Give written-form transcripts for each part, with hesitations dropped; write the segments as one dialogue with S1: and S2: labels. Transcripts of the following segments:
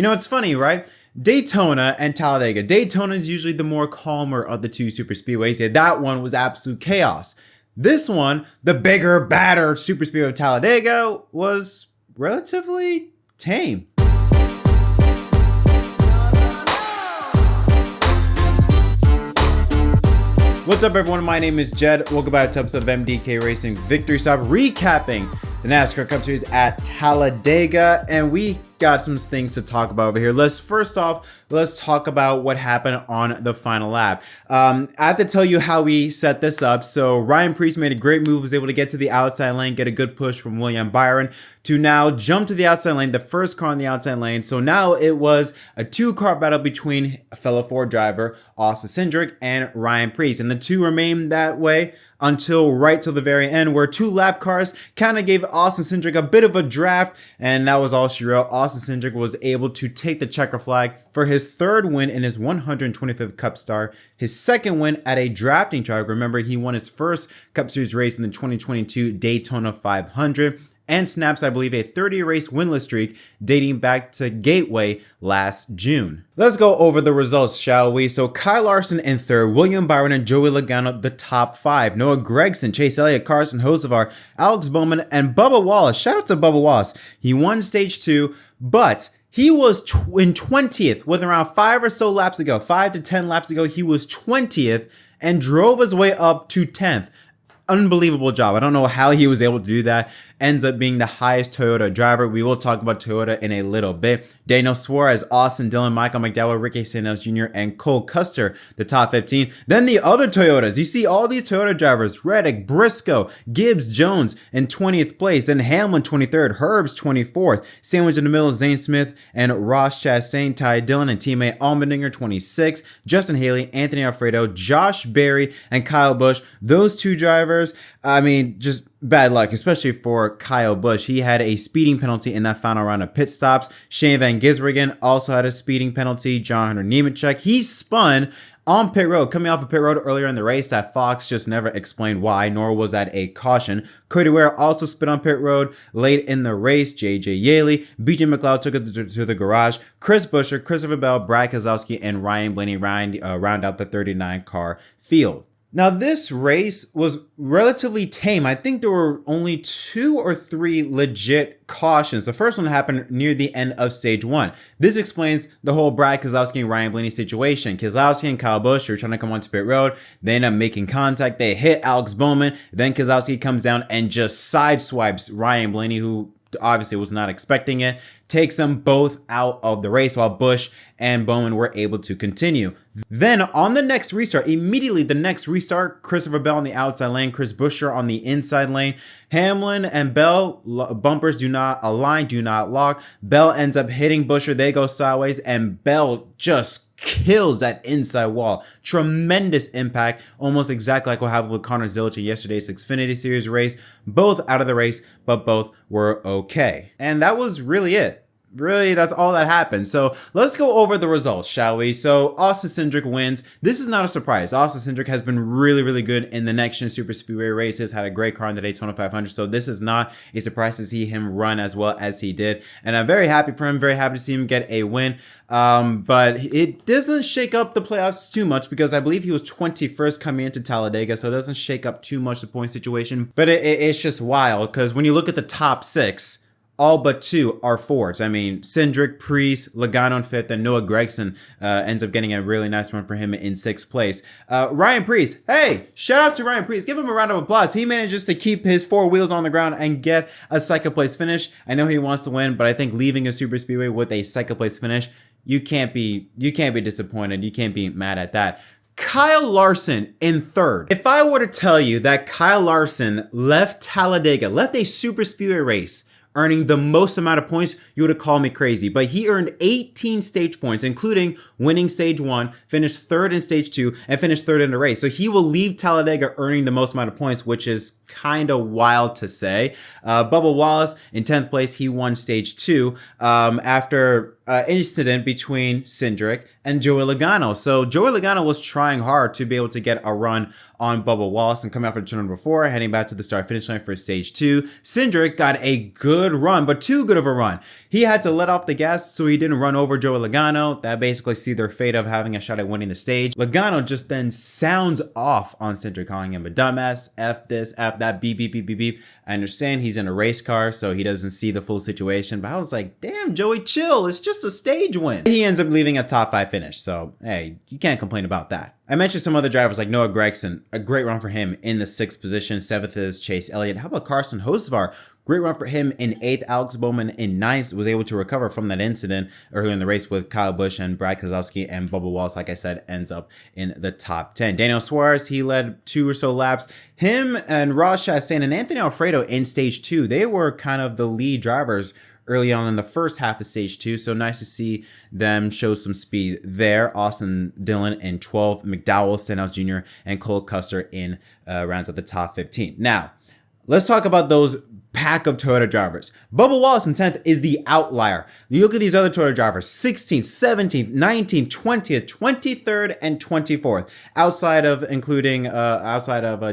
S1: You know, it's funny, right? Daytona and Talladega. Daytona is usually the more calmer of the two super speedways. Yeah, that one was absolute chaos. This one, the bigger, badder super speedway of Talladega, was relatively tame. What's up, everyone? My name is Jed. Welcome back to episode of MDK Racing Victory Stop, recapping the NASCAR Cup Series at Talladega, and we got some things to talk about over here. First off, let's talk about what happened on the final lap. I have to tell you how we set this up. So Ryan Preece made a great move, was able to get to the outside lane, get a good push from William Byron to now jump to the outside lane, the first car on the outside lane. So now it was a two-car battle between a fellow Ford driver, Austin Cindric, and Ryan Preece. And the two remained that way until right till the very end, where two lap cars kind of gave Austin Cindric a bit of a draft, and that was all she wrote. Austin Cindric was able to take the checker flag for his third win in his 125th Cup Star, his second win at a drafting track. Remember, he won his first Cup Series race in the 2022 Daytona 500, and snaps, I believe, a 30-race winless streak dating back to Gateway last June. Let's go over the results, shall we? So Kyle Larson in third, William Byron and Joey Logano the top five. Noah Gragson, Chase Elliott, Carson Hocevar, Alex Bowman, and Bubba Wallace. Shout out to Bubba Wallace. He won stage two, but he was in 20th with around 5 or so laps ago, 5 to 10 laps ago. He was 20th and drove his way up to 10th. Unbelievable job. I don't know how he was able to do that. Ends up being the highest Toyota driver. We will talk about Toyota in a little bit. Daniel Suarez, Austin Dillon, Michael McDowell, Ricky Stenhouse Jr., and Cole Custer, the top 15. Then the other Toyotas. You see all these Toyota drivers, Reddick, Briscoe, Gibbs, Jones in 20th place, and Hamlin 23rd, Herbst 24th. Sandwich in the middle, Zane Smith and Ross Chastain, Ty Dillon and teammate Allmendinger 26th, Justin Haley, Anthony Alfredo, Josh Berry, and Kyle Busch. Those two drivers, I mean, just bad luck, especially for Kyle Busch. He had a speeding penalty in that final round of pit stops. Shane Van Gisbergen also had a speeding penalty. John Hunter Nemechek, he spun on pit road, coming off of pit road earlier in the race. That Fox just never explained why, nor was that a caution. Cody Ware also spit on pit road late in the race. JJ Yaley, BJ McLeod took it to the garage. Chris Buescher, Christopher Bell, Brad Keselowski, and Ryan Blaney round out the 39 car field. Now, this race was relatively tame. I think there were only 2 or 3 legit cautions. The first one happened near the end of stage 1. This explains the whole Brad Keselowski and Ryan Blaney situation. Keselowski and Kyle Busch are trying to come onto pit road. They end up making contact. They hit Alex Bowman. Then Keselowski comes down and just sideswipes Ryan Blaney, who obviously was not expecting it, takes them both out of the race, while Busch and Bowman were able to continue. Then on the next restart, immediately the next restart, Christopher Bell on the outside lane, Chris Buescher on the inside lane. Hamlin and Bell bumpers do not align, do not lock. Bell ends up hitting Buescher. They go sideways, and Bell just kills that inside wall. Tremendous impact, almost exactly like what happened with Connor Zilic in yesterday's Xfinity Series race. Both out of the race, but both were okay. And that was really it. Really, that's all that happened. So let's go over the results, shall we? So Austin Cindric wins. This is not a surprise. Austin Cindric has been really, really good in the next gen super speedway races, had a great car in the Daytona 500. So this is not a surprise to see him run as well as he did. And I'm very happy for him, very happy to see him get a win. But it doesn't shake up the playoffs too much, because I believe he was 21st coming into Talladega. So it doesn't shake up too much the point situation. But it's just wild, because when you look at the top 6, all but 2 are Fords. I mean, Cindric, Preece, Logano in 5th, and Noah Gragson ends up getting a really nice run for him in 6th place. Ryan Preece, hey, shout out to Ryan Preece. Give him a round of applause. He manages to keep his 4 wheels on the ground and get a second place finish. I know he wants to win, but I think leaving a super speedway with a second place finish, you can't be disappointed. You can't be mad at that. Kyle Larson in 3rd. If I were to tell you that Kyle Larson left Talladega, left a super speedway race, earning the most amount of points, you would have called me crazy. But he earned 18 stage points, including winning stage 1, finished 3rd in stage 2, and finished 3rd in the race. So he will leave Talladega earning the most amount of points, which is kind of wild to say. Bubba Wallace in 10th place, he won stage 2 after incident between Cindric and Joey Logano. So Joey Logano was trying hard to be able to get a run on Bubba Wallace and coming out for turn number 4, heading back to the start finish line for stage 2. Cindric got a good run, but too good of a run. He had to let off the gas so he didn't run over Joey Logano. That basically sealed their fate of having a shot at winning the stage. Logano just then sounds off on Cindric, calling him a dumbass, F this, F that, beep, beep, beep, beep, beep. I understand he's in a race car, so he doesn't see the full situation, but I was like, damn, Joey, chill. It's just a stage win. He ends up leaving a top 5 finish, so hey, you can't complain about that. I mentioned some other drivers like Noah Gragson, a great run for him in the 6th position. 7th is Chase Elliott. How about Carson Hocevar? Great run for him in 8th. Alex Bowman in 9th was able to recover from that incident earlier in the race with Kyle Busch and Brad Keselowski, and Bubba Wallace, like I said, ends up in the top 10. Daniel Suarez, he led 2 or so laps. Him and Ross Chastain and Anthony Alfredo in stage 2, they were kind of the lead drivers early on in the first half of stage 2, so nice to see them show some speed there. Austin Dillon in 12th, McDowell, Stenhouse Jr., and Cole Custer in rounds of the top 15. Now, let's talk about those pack of Toyota drivers. Bubba Wallace in 10th is the outlier. You look at these other Toyota drivers, 16th, 17th, 19th, 20th, 23rd, and 24th, outside of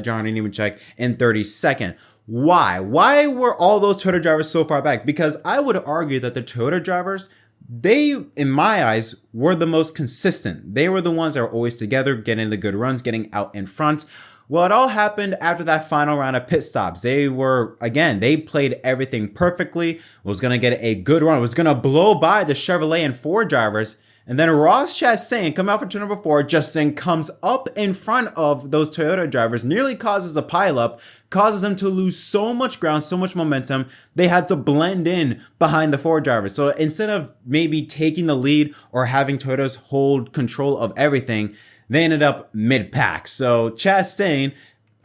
S1: John Nemechek in 32nd. Why? Why were all those Toyota drivers so far back? Because I would argue that the Toyota drivers, they, in my eyes, were the most consistent. They were the ones that were always together, getting the good runs, getting out in front. Well, it all happened after that final round of pit stops. They played everything perfectly, was going to get a good run, was going to blow by the Chevrolet and Ford drivers. And then Ross Chastain, coming out for turn number 4, just then comes up in front of those Toyota drivers, nearly causes a pileup, causes them to lose so much ground, so much momentum, they had to blend in behind the Ford drivers. So instead of maybe taking the lead or having Toyotas hold control of everything, they ended up mid-pack. So Chastain,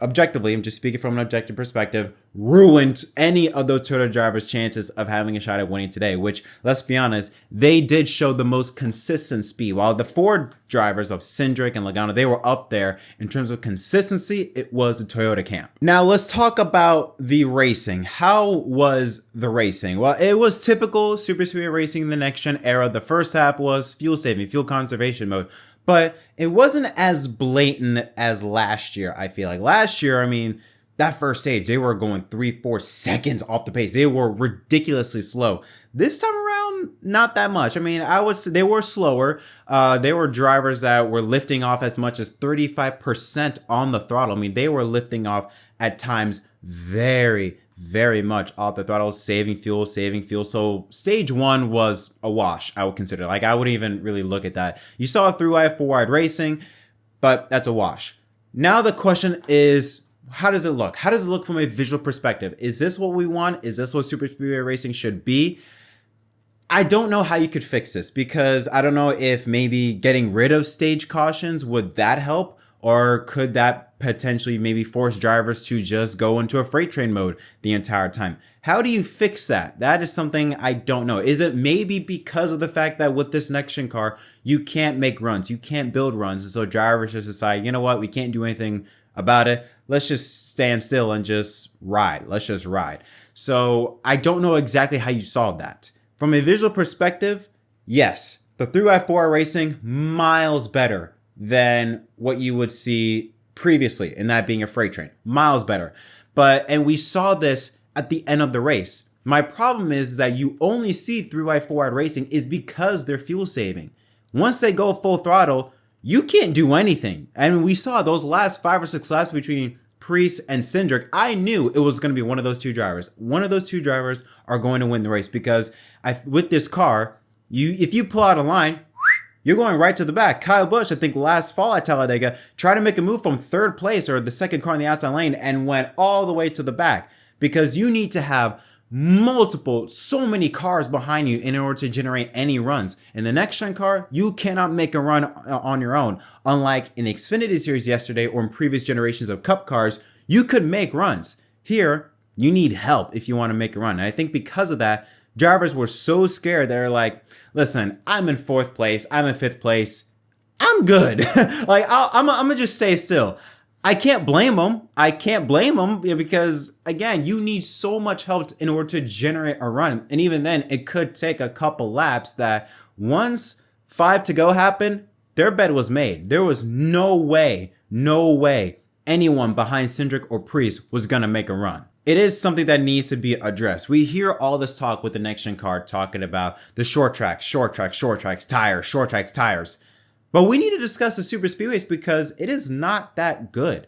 S1: objectively, I'm just speaking from an objective perspective, ruined any of those Toyota drivers' chances of having a shot at winning today, which, let's be honest, they did show the most consistent speed. While the Ford drivers of Cindric and Logano, they were up there in terms of consistency, it was the Toyota camp. Now, let's talk about the racing. How was the racing? Well, it was typical Super Speedway racing in the next-gen era. The first half was fuel saving, fuel conservation mode. But it wasn't as blatant as last year, I feel like. Last year, I mean, that first stage, they were going 3-4 seconds off the pace. They were ridiculously slow. This time around, not that much. I mean, I would say they were slower. They were drivers that were lifting off as much as 35% on the throttle. I mean, they were lifting off at times very much off the throttle, saving fuel. So stage 1 was a wash, I would consider. Like, I wouldn't even really look at that. You saw 3-wide, 4-wide racing, but that's a wash. Now the question is, how does it look? How does it look from a visual perspective? Is this what we want? Is this what Super Speedway racing should be? I don't know how you could fix this, because I don't know if maybe getting rid of stage cautions, would that help? Or could that potentially maybe force drivers to just go into a freight train mode the entire time? How do you fix that? That is something I don't know. Is it maybe because of the fact that with this next-gen car, you can't make runs, you can't build runs, and so drivers just decide, you know what, we can't do anything about it. Let's just stand still and just ride. Let's just ride. So I don't know exactly how you solve that. From a visual perspective, yes, the 3x4 racing, miles better than what you would see previously, and that being a freight train. Miles better. And we saw this at the end of the race. My problem is that you only see 3x4 racing is because they're fuel saving. Once they go full throttle, you can't do anything. And we saw those last 5 or 6 laps between Preece and Cindric. I knew it was going to be one of those 2 drivers. One of those 2 drivers are going to win the race, because with this car, if you pull out a line, you're going right to the back. Kyle Busch, I think last fall at Talladega, tried to make a move from 3rd place or the 2nd car in the outside lane and went all the way to the back, because you need to have so many cars behind you in order to generate any runs. In the next-gen car, you cannot make a run on your own. Unlike in the Xfinity Series yesterday or in previous generations of Cup cars, you could make runs. Here, you need help if you want to make a run. And I think because of that, drivers were so scared. They're like, listen, I'm in 4th place. I'm in 5th place. I'm good. Like, I'm going to just stay still. I can't blame them. I can't blame them because, again, you need so much help in order to generate a run. And even then, it could take a couple laps that once 5 to go happened, their bed was made. There was no way anyone behind Cindric or Priest was going to make a run. It is something that needs to be addressed. We hear all this talk with the next gen car talking about the short tracks, tires. But we need to discuss the super speedways because it is not that good.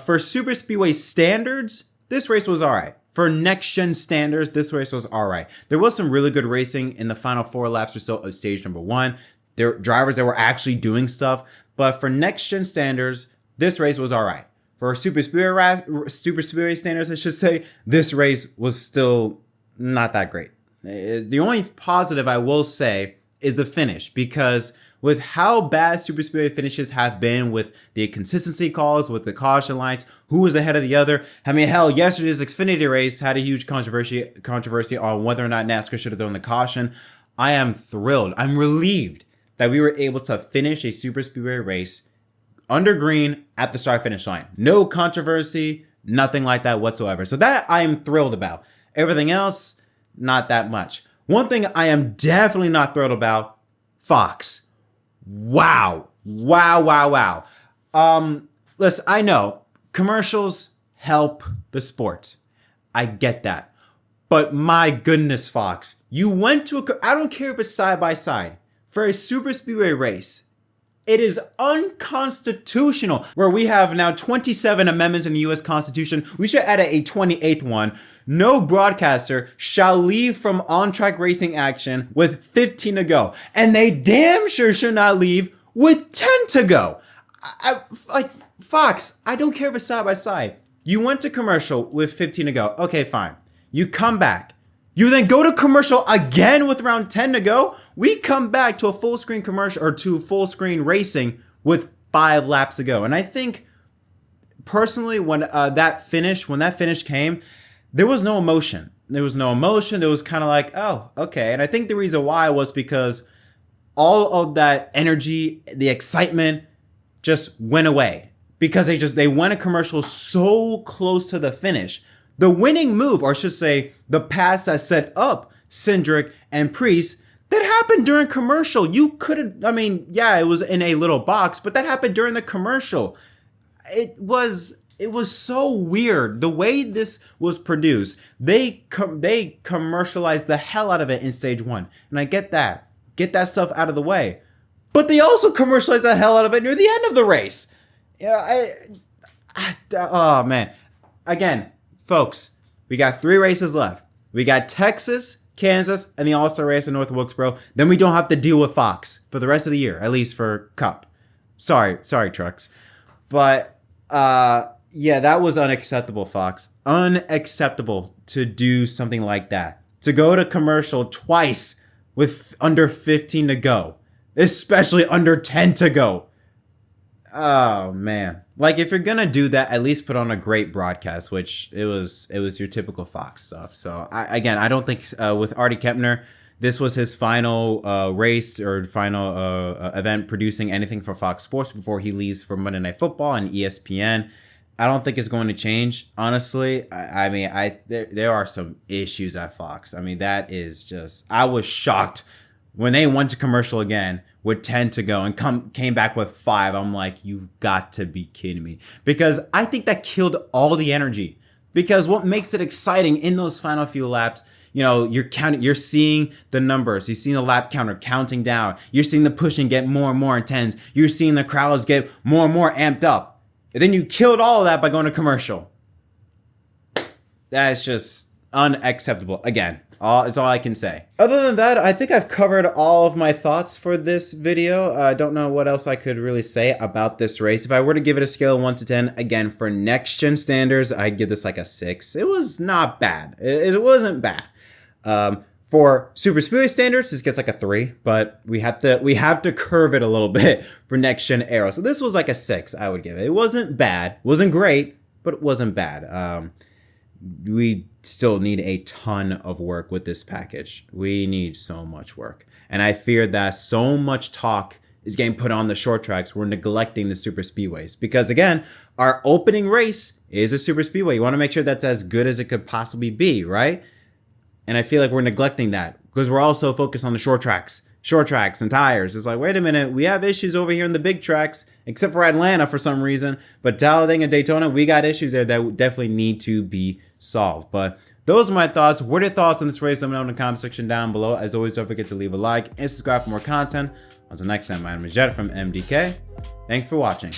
S1: For super speedway standards, this race was all right. For next gen standards, this race was all right. There was some really good racing in the final 4 laps or so of stage number 1. There were drivers that were actually doing stuff. But for next gen standards, this race was all right. For super speedway standards, I should say, this race was still not that great. The only positive I will say is the finish, because with how bad super speedway finishes have been with the consistency calls, with the caution lights, who was ahead of the other. I mean, hell, yesterday's Xfinity race had a huge controversy on whether or not NASCAR should have thrown the caution. I am thrilled. I'm relieved that we were able to finish a super speedway race under green at the start finish line. No controversy, nothing like that whatsoever. So that I am thrilled about. Everything else, not that much. One thing I am definitely not thrilled about, Fox. Wow. Listen, I know commercials help the sport. I get that. But my goodness, Fox, you went to I don't care if it's side by side. For a super speedway race, it is unconstitutional, where we have now 27 amendments in the U.S. Constitution. We should add a 28th one. No broadcaster shall leave from on-track racing action with 15 to go. And they damn sure should not leave with 10 to go. Fox, I don't care if it's side by side. You went to commercial with 15 to go. Okay, fine. You come back. You then go to commercial again with around 10 to go. We come back to a full screen commercial or to full screen racing with 5 laps to go. And I think personally, when that finish came, there was no emotion. There was kind of like, oh, okay. And I think the reason why was because all of that energy, the excitement just went away because they went a commercial so close to the finish. The winning move, or I should say, the pass that set up Cindric and Priest, that happened during commercial. You could have, it was in a little box, but that happened during the commercial. It was so weird. The way this was produced, they commercialized the hell out of it in stage 1. And I get that. Get that stuff out of the way. But they also commercialized the hell out of it near the end of the race. Yeah, oh man. Again, folks, we got 3 races left. We got Texas, Kansas, and the All-Star race in North Wilkesboro. Then we don't have to deal with Fox for the rest of the year, at least for Cup. Sorry, trucks. But, yeah, that was unacceptable, Fox. Unacceptable to do something like that. To go to commercial twice with under 15 to go. Especially under 10 to go. Oh, man. Like, if you're gonna do that, at least put on a great broadcast, which it was your typical Fox stuff. So, I don't think with Artie Kempner, this was his final race or final event producing anything for Fox Sports before he leaves for Monday Night Football and ESPN. I don't think it's going to change, honestly. There are some issues at Fox. I mean, that is just, I was shocked when they went to commercial again with 10 to go and came back with 5. I'm like, you've got to be kidding me. Because I think that killed all the energy. Because what makes it exciting in those final few laps, you're seeing the numbers. You're seeing the lap counter counting down. You're seeing the pushing get more and more intense. You're seeing the crowds get more and more amped up. And then you killed all of that by going to commercial. That is just unacceptable. Again, it's all I can say. Other than that, I think I've covered all of my thoughts for this video. I don't know what else I could really say about this race. If I were to give it a scale of 1 to 10, again, for next gen standards, I'd give this like a 6. It was not bad. It wasn't bad. For super speedway standards, this gets like a 3, but we have to curve it a little bit for next gen aero. So this was like a 6, I would give it. It wasn't bad. It wasn't great, but it wasn't bad. We still need a ton of work with this package. We need so much work. And I fear that so much talk is getting put on the short tracks. We're neglecting the super speedways because, again, our opening race is a super speedway. You want to make sure that's as good as it could possibly be, right? And I feel like we're neglecting that because we're also focused on the short tracks and tires. It's like, wait a minute, we have issues over here in the big tracks, except for Atlanta for some reason. But Talladega and Daytona, we got issues there that definitely need to be solved. But those are my thoughts. What are your thoughts on this race? Let me know in the comment section down below. As always, don't forget to leave a like and subscribe for more content. Until next time, my name is Jed from MDK. Thanks for watching.